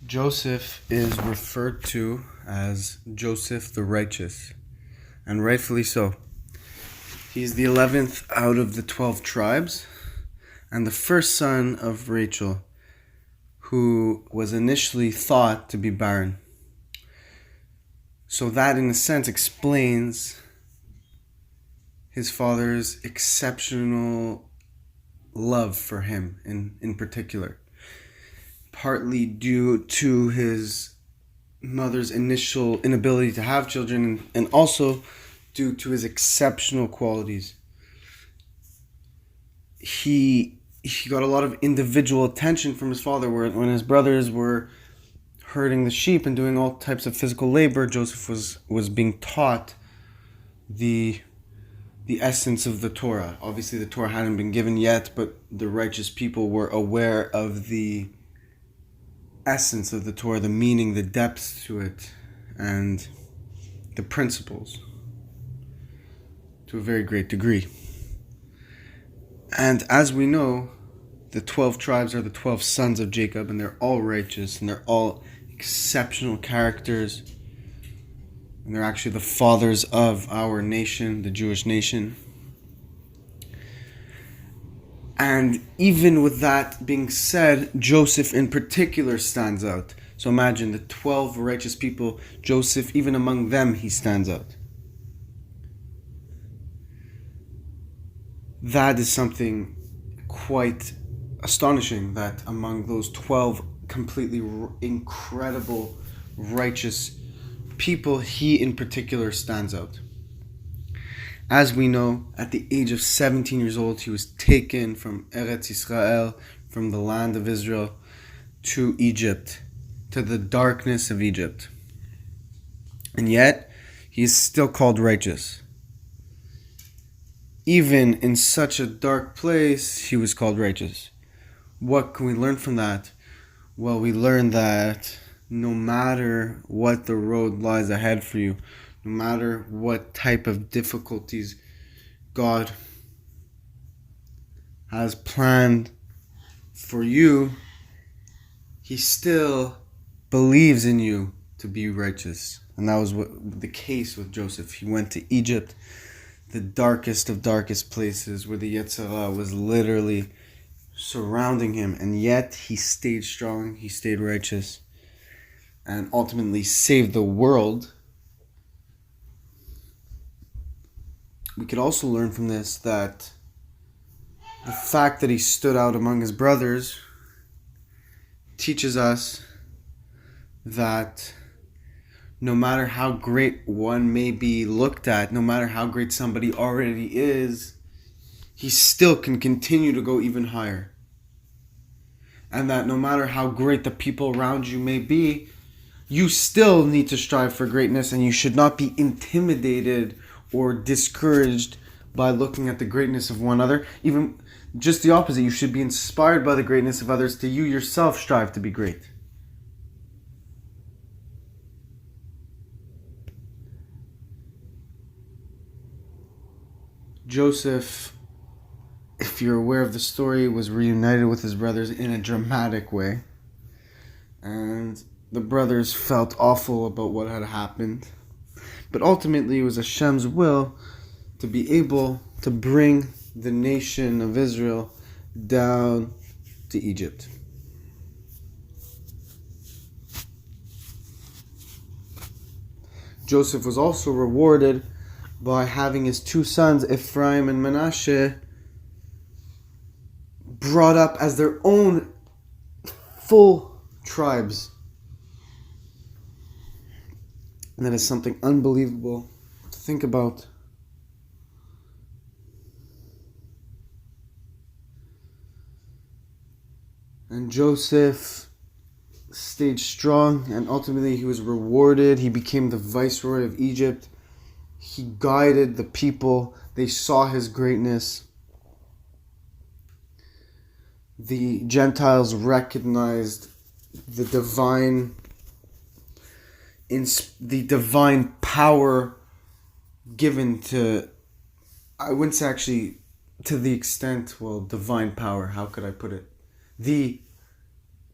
Joseph is referred to as Joseph the Righteous, and rightfully so. He's the 11th out of the 12 tribes, and the first son of Rachel, who was initially thought to be barren. So that, in a sense, explains his father's exceptional love for him in particular. Partly due to his mother's initial inability to have children, and also due to his exceptional qualities. He got a lot of individual attention from his father, when his brothers were herding the sheep and doing all types of physical labor. Joseph was being taught the essence of the Torah. Obviously the Torah hadn't been given yet, but the righteous people were aware of the essence of the Torah, the meaning, the depth to it, and the principles to a very great degree. And as we know, the 12 tribes are the 12 sons of Jacob, and they're all righteous, and they're all exceptional characters, and they're actually the fathers of our nation, the Jewish nation. And even with that being said, Joseph in particular stands out. So imagine the 12 righteous people, Joseph, even among them, he stands out. That is something quite astonishing, that among those 12 completely incredible, righteous people, he in particular stands out. As we know, at the age of 17 years old, he was taken from Eretz Israel, from the land of Israel, to Egypt, to the darkness of Egypt. And yet, he is still called righteous. Even in such a dark place, he was called righteous. What can we learn from that? Well, we learn that no matter what the road lies ahead for you, no matter what type of difficulties God has planned for you, He still believes in you to be righteous. And that was the case with Joseph. He went to Egypt, the darkest of darkest places, where the Yetzer Hara was literally surrounding him, and yet he stayed strong, he stayed righteous, and ultimately saved the world. We could also learn from this that the fact that he stood out among his brothers teaches us that no matter how great one may be looked at, no matter how great somebody already is, he still can continue to go even higher. And that no matter how great the people around you may be, you still need to strive for greatness, and you should not be intimidated or discouraged by looking at the greatness of one other. Even just the opposite, you should be inspired by the greatness of others to you yourself strive to be great. Joseph, if you're aware of the story, was reunited with his brothers in a dramatic way. And the brothers felt awful about what had happened. But ultimately, it was Hashem's will to be able to bring the nation of Israel down to Egypt. Joseph was also rewarded by having his two sons, Ephraim and Manasseh, brought up as their own full tribes. And that is something unbelievable to think about. And Joseph stayed strong, and ultimately he was rewarded. He became the viceroy of Egypt. He guided the people. They saw his greatness. The Gentiles recognized the divine power given to, I wouldn't say actually to the extent, divine power, how could I put it? The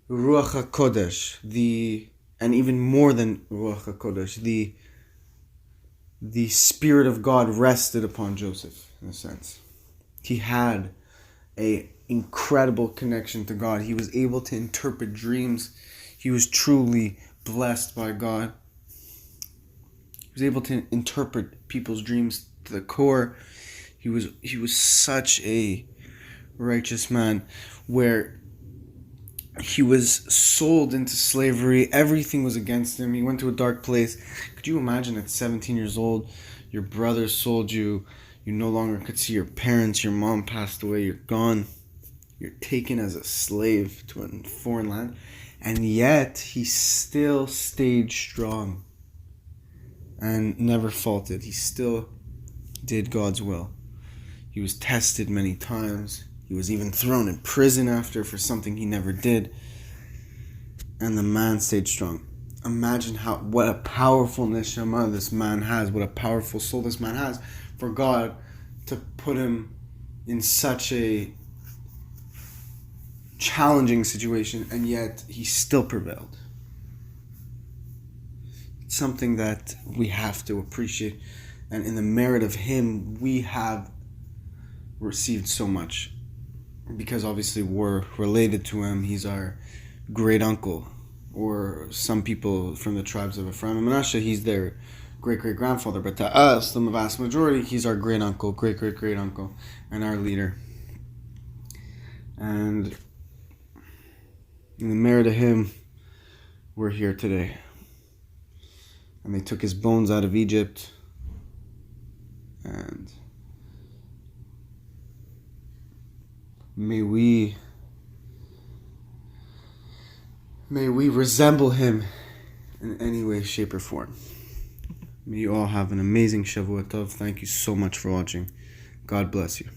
Ruach HaKodesh, and even more than Ruach HaKodesh, the Spirit of God rested upon Joseph, in a sense. He had an incredible connection to God. He was able to interpret dreams. He was truly blessed by God. He was able to interpret people's dreams to the core. He was such a righteous man, where he was sold into slavery. Everything was against him. He went to a dark place. Could you imagine at 17 years old, your brother sold you. You no longer could see your parents. Your mom passed away. You're gone. You're taken as a slave to a foreign land. And yet, he still stayed strong and never faltered. He still did God's will. He was tested many times. He was even thrown in prison after for something he never did. And the man stayed strong. Imagine what a powerful neshama this man has, what a powerful soul this man has, for God to put him in such a challenging situation, and yet he still prevailed. It's something that we have to appreciate. And in the merit of him, we have received so much. Because obviously we're related to him. He's our great uncle, or some people from the tribes of Ephraim and Manasseh, he's their great great grandfather. But to us, the vast majority, he's our great uncle, great great great uncle, and our leader. And in the merit of him, we're here today. And they took his bones out of Egypt, and may we resemble him in any way, shape, or form. May you all have an amazing Shavua Tov. Thank you so much for watching. God bless you.